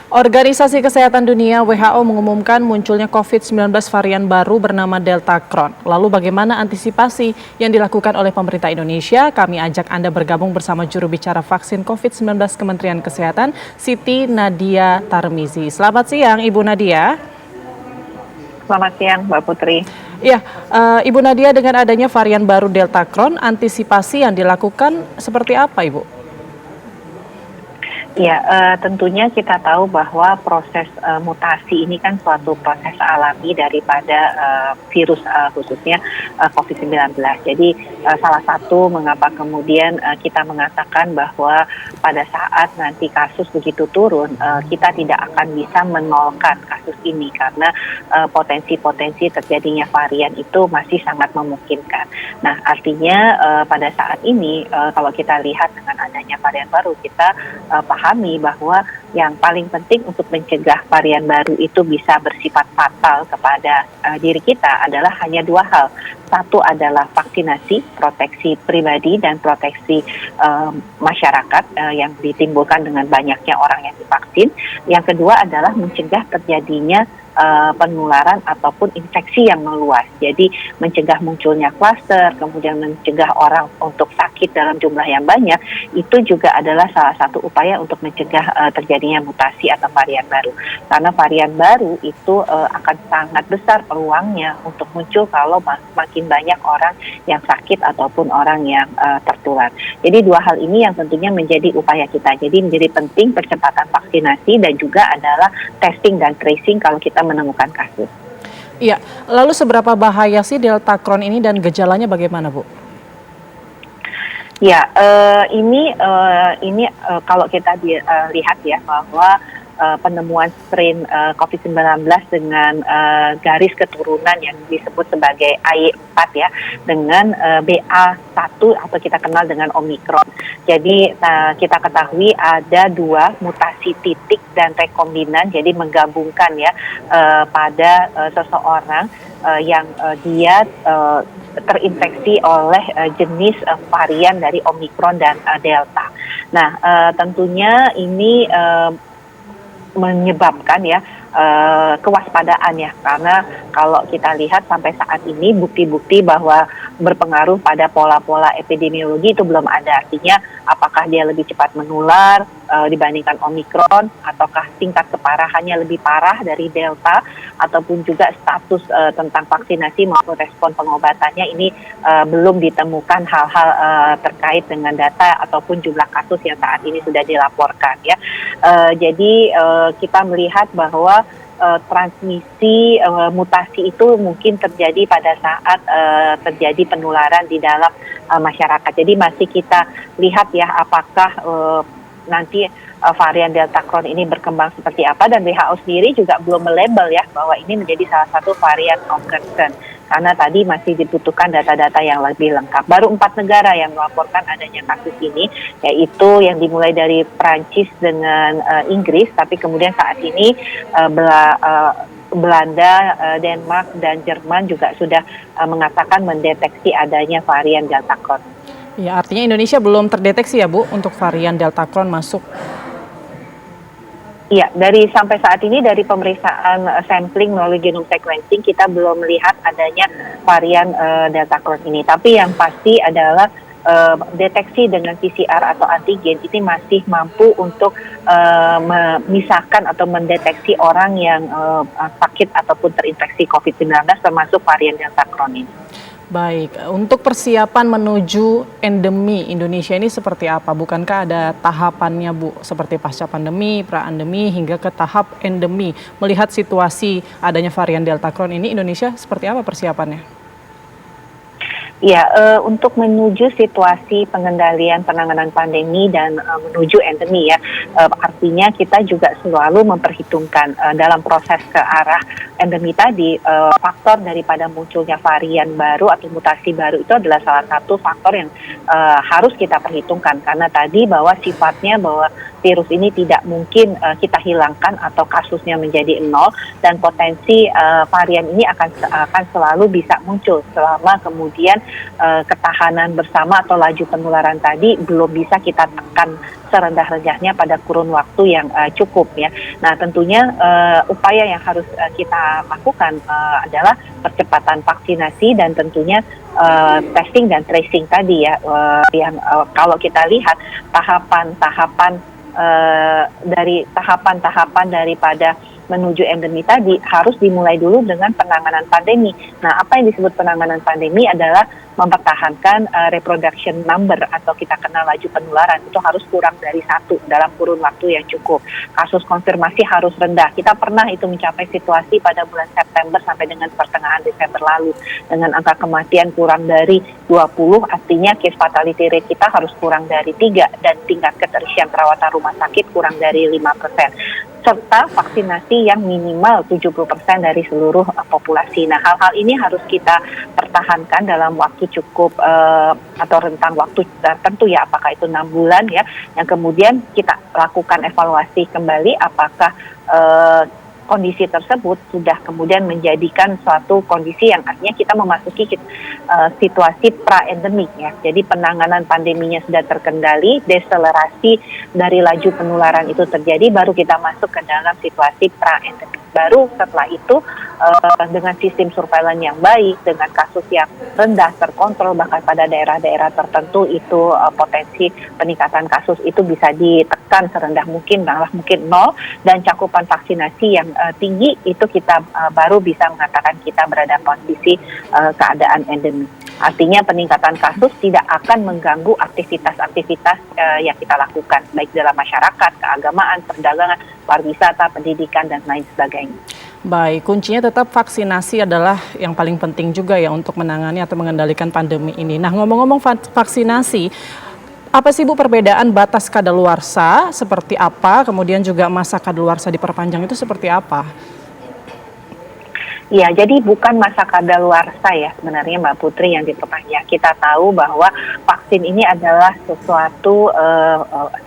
Organisasi Kesehatan Dunia (WHO) mengumumkan munculnya COVID-19 varian baru bernama Delta Cron. Lalu bagaimana antisipasi yang dilakukan oleh pemerintah Indonesia? Kami ajak Anda bergabung bersama juru bicara vaksin COVID-19 Kementerian Kesehatan, Siti Nadia Tarmizi. Selamat siang, Ibu Nadia. Selamat siang, Mbak Putri. Ya, Ibu Nadia, dengan adanya varian baru Delta Cron, antisipasi yang dilakukan seperti apa, Ibu? Ya, tentunya kita tahu bahwa proses mutasi ini kan suatu proses alami daripada virus khususnya COVID-19. Jadi salah satu mengapa kemudian kita mengatakan bahwa pada saat nanti kasus begitu turun, kita tidak akan bisa menolkan kasus ini karena potensi-potensi terjadinya varian itu masih sangat memungkinkan. Nah, artinya pada saat ini kalau kita lihat dengan adanya varian baru, kita pahami bahwa yang paling penting untuk mencegah varian baru itu bisa bersifat fatal kepada diri kita adalah hanya dua hal. Satu adalah vaksinasi, proteksi pribadi dan proteksi masyarakat yang ditimbulkan dengan banyaknya orang yang divaksin. Yang kedua adalah mencegah terjadinya penularan ataupun infeksi yang meluas. Jadi mencegah munculnya klaster, kemudian mencegah orang untuk sakit dalam jumlah yang banyak, itu juga adalah salah satu upaya untuk mencegah terjadinya mutasi atau varian baru. Karena varian baru itu akan sangat besar peluangnya untuk muncul kalau makin banyak orang yang sakit ataupun orang yang tertular. Jadi dua hal ini yang tentunya menjadi upaya kita. Jadi menjadi penting percepatan vaksinasi dan juga adalah testing dan tracing kalau kita menemukan kasus. Iya, lalu seberapa bahaya sih Delta Cron ini dan gejalanya bagaimana, Bu? Ya, ini kalau kita lihat ya bahwa penemuan strain COVID-19 dengan garis keturunan yang disebut sebagai AY4 ya, dengan BA1 atau kita kenal dengan Omicron. Jadi kita ketahui ada dua mutasi titik dan rekombinan, jadi menggabungkan ya pada seseorang yang dia terinfeksi oleh jenis varian dari Omicron dan Delta. Nah, tentunya ini menyebabkan ya kewaspadaan ya, karena kalau kita lihat sampai saat ini bukti-bukti bahwa berpengaruh pada pola-pola epidemiologi itu belum ada. Artinya apakah dia lebih cepat menular dibandingkan Omicron, ataukah tingkat keparahannya lebih parah dari Delta, ataupun juga status tentang vaksinasi maupun respon pengobatannya ini belum ditemukan hal-hal terkait dengan data ataupun jumlah kasus yang saat ini sudah dilaporkan ya. Jadi kita melihat bahwa transmisi mutasi itu mungkin terjadi pada saat terjadi penularan di dalam masyarakat. Jadi masih kita lihat ya apakah nanti varian Delta Cron ini berkembang seperti apa, dan WHO sendiri juga belum melabel ya bahwa ini menjadi salah satu varian of concern. Karena tadi masih dibutuhkan data-data yang lebih lengkap. Baru 4 negara yang melaporkan adanya kasus ini, yaitu yang dimulai dari Prancis dengan Inggris, tapi kemudian saat ini Belanda, Denmark, dan Jerman juga sudah mengatakan mendeteksi adanya varian Delta Cron. Ya, artinya Indonesia belum terdeteksi ya, Bu, untuk varian Delta Cron masuk. Iya, sampai saat ini dari pemeriksaan sampling melalui genome sequencing kita belum melihat adanya varian Delta Cron ini. Tapi yang pasti adalah deteksi dengan PCR atau antigen ini masih mampu untuk memisahkan atau mendeteksi orang yang sakit ataupun terinfeksi COVID-19 termasuk varian Delta Cron ini. Baik, untuk persiapan menuju endemi Indonesia ini seperti apa? Bukankah ada tahapannya, Bu? Seperti pasca pandemi, pra-endemi, hingga ke tahap endemi. Melihat situasi adanya varian Delta Cron ini, Indonesia seperti apa persiapannya? Ya, untuk menuju situasi pengendalian penanganan pandemi dan menuju endemi ya, artinya kita juga selalu memperhitungkan dalam proses ke arah endemi tadi, faktor daripada munculnya varian baru atau mutasi baru itu adalah salah satu faktor yang harus kita perhitungkan, karena tadi bahwa sifatnya bahwa virus ini tidak mungkin kita hilangkan atau kasusnya menjadi nol, dan potensi varian ini akan selalu bisa muncul selama kemudian ketahanan bersama atau laju penularan tadi belum bisa kita tekan serendah-rendahnya pada kurun waktu yang cukup ya. Nah tentunya upaya yang harus kita lakukan adalah percepatan vaksinasi dan tentunya testing dan tracing tadi ya, yang kalau kita lihat tahapan-tahapan daripada menuju endemi tadi harus dimulai dulu dengan penanganan pandemi. Nah, apa yang disebut penanganan pandemi adalah mempertahankan reproduction number atau kita kenal laju penularan itu harus kurang dari 1 dalam kurun waktu yang cukup. Kasus konfirmasi harus rendah. Kita pernah itu mencapai situasi pada bulan September sampai dengan pertengahan Desember lalu dengan angka kematian kurang dari 20, artinya case fatality rate kita harus kurang dari 3 dan tingkat keterisian perawatan rumah sakit kurang dari 5%. Serta vaksinasi yang minimal 70% dari seluruh populasi. Nah, hal-hal ini harus kita pertahankan dalam waktu cukup atau rentang waktu tertentu ya, apakah itu 6 bulan ya, yang kemudian kita lakukan evaluasi kembali apakah kondisi tersebut sudah kemudian menjadikan suatu kondisi yang artinya kita memasuki situasi pra-endemik ya. Jadi penanganan pandeminya sudah terkendali, deselerasi dari laju penularan itu terjadi, baru kita masuk ke dalam situasi pra-endemik. Baru setelah itu dengan sistem surveillance yang baik, dengan kasus yang rendah terkontrol, bahkan pada daerah-daerah tertentu itu potensi peningkatan kasus itu bisa ditekan serendah mungkin, malah mungkin 0, dan cakupan vaksinasi yang tinggi itu kita baru bisa mengatakan kita berada posisi keadaan endemi. Artinya peningkatan kasus tidak akan mengganggu aktivitas-aktivitas yang kita lakukan, baik dalam masyarakat, keagamaan, perdagangan, pariwisata, pendidikan, dan lain sebagainya. Baik, kuncinya tetap vaksinasi adalah yang paling penting juga ya untuk menangani atau mengendalikan pandemi ini. Nah, ngomong-ngomong vaksinasi, apa sih Bu perbedaan batas kadaluarsa seperti apa, kemudian juga masa kadaluarsa diperpanjang itu seperti apa? Ya, jadi bukan masa kadaluarsa ya sebenarnya Mbak Putri yang diperpanjang. Kita tahu bahwa vaksin ini adalah sesuatu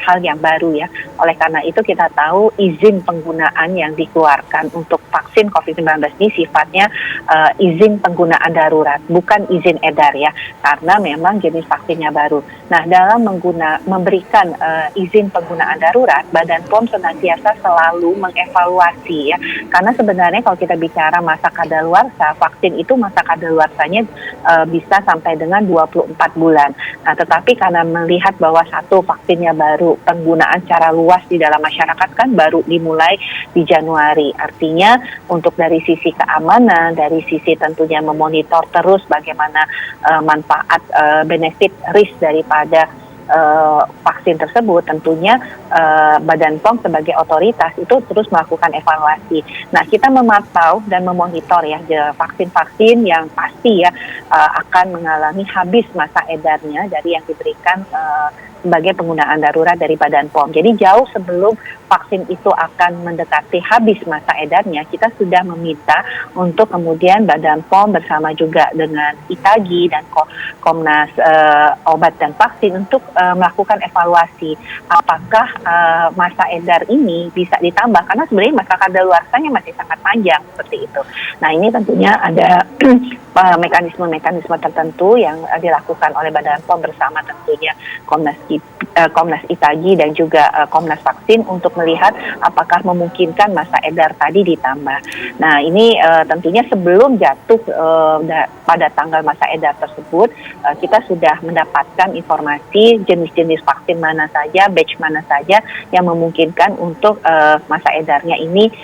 hal yang baru ya. Oleh karena itu kita tahu izin penggunaan yang dikeluarkan untuk vaksin COVID-19 ini sifatnya izin penggunaan darurat, bukan izin edar ya. Karena memang jenis vaksinnya baru. Nah, dalam memberikan izin penggunaan darurat, Badan POM senantiasa selalu mengevaluasi ya. Karena sebenarnya kalau kita bicara masa kadaluarsa, vaksin itu masa kadaluarsanya bisa sampai dengan 24 bulan. Nah, tetapi karena melihat bahwa satu vaksinnya baru, penggunaan secara luas di dalam masyarakat kan baru dimulai di Januari. Artinya untuk dari sisi keamanan, dari sisi tentunya memonitor terus bagaimana manfaat, benefit, risk daripada vaksin tersebut, tentunya Badan POM sebagai otoritas itu terus melakukan evaluasi. Nah, kita memantau dan memonitor ya vaksin-vaksin yang pasti ya akan mengalami habis masa edarnya dari yang diberikan sebagai penggunaan darurat dari Badan POM. Jadi jauh sebelum vaksin itu akan mendekati habis masa edarnya, kita sudah meminta untuk kemudian Badan POM bersama juga dengan ITAGI dan Komnas Obat dan Vaksin untuk melakukan evaluasi apakah masa edar ini bisa ditambah, karena sebenarnya masa kadaluarsanya masih sangat panjang seperti itu. Nah, ini tentunya ada mekanisme-mekanisme tertentu yang dilakukan oleh Badan POM bersama tentunya Komnas ITAGI dan juga Komnas Vaksin untuk melihat apakah memungkinkan masa edar tadi ditambah. Nah, ini tentunya sebelum jatuh pada tanggal masa edar tersebut, kita sudah mendapatkan informasi jenis-jenis vaksin mana saja, batch mana saja yang memungkinkan untuk masa edarnya ini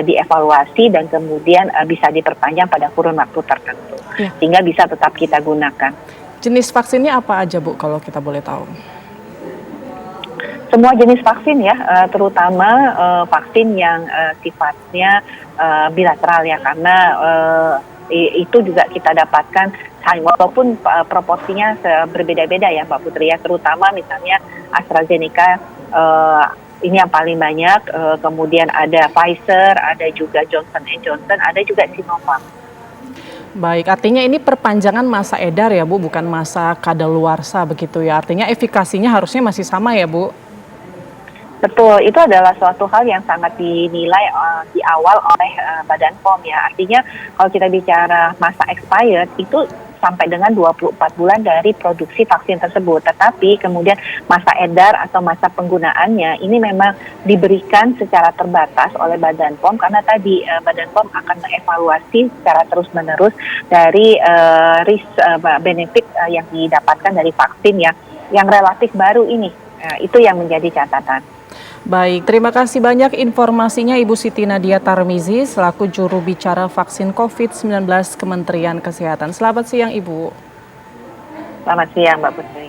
dievaluasi dan kemudian bisa diperpanjang pada kurun waktu tertentu, sehingga bisa tetap kita gunakan. Jenis vaksinnya apa aja Bu kalau kita boleh tahu? Semua jenis vaksin ya, terutama vaksin yang sifatnya bilateral ya, karena itu juga kita dapatkan walaupun proporsinya berbeda-beda ya Mbak Putri ya, terutama misalnya AstraZeneca ini yang paling banyak, kemudian ada Pfizer, ada juga Johnson & Johnson, ada juga Sinovac. Baik, artinya ini perpanjangan masa edar ya Bu, bukan masa kadaluarsa begitu ya, artinya efikasinya harusnya masih sama ya Bu? Betul, itu adalah suatu hal yang sangat dinilai di awal oleh Badan POM ya. Artinya kalau kita bicara masa expired itu sampai dengan 24 bulan dari produksi vaksin tersebut. Tetapi kemudian masa edar atau masa penggunaannya ini memang diberikan secara terbatas oleh Badan POM karena tadi Badan POM akan mengevaluasi secara terus-menerus dari risk benefit yang didapatkan dari vaksin yang relatif baru ini. Itu yang menjadi catatan. Baik, terima kasih banyak informasinya Ibu Siti Nadia Tarmizi selaku juru bicara vaksin COVID-19 Kementerian Kesehatan. Selamat siang Ibu. Selamat siang Mbak Putri.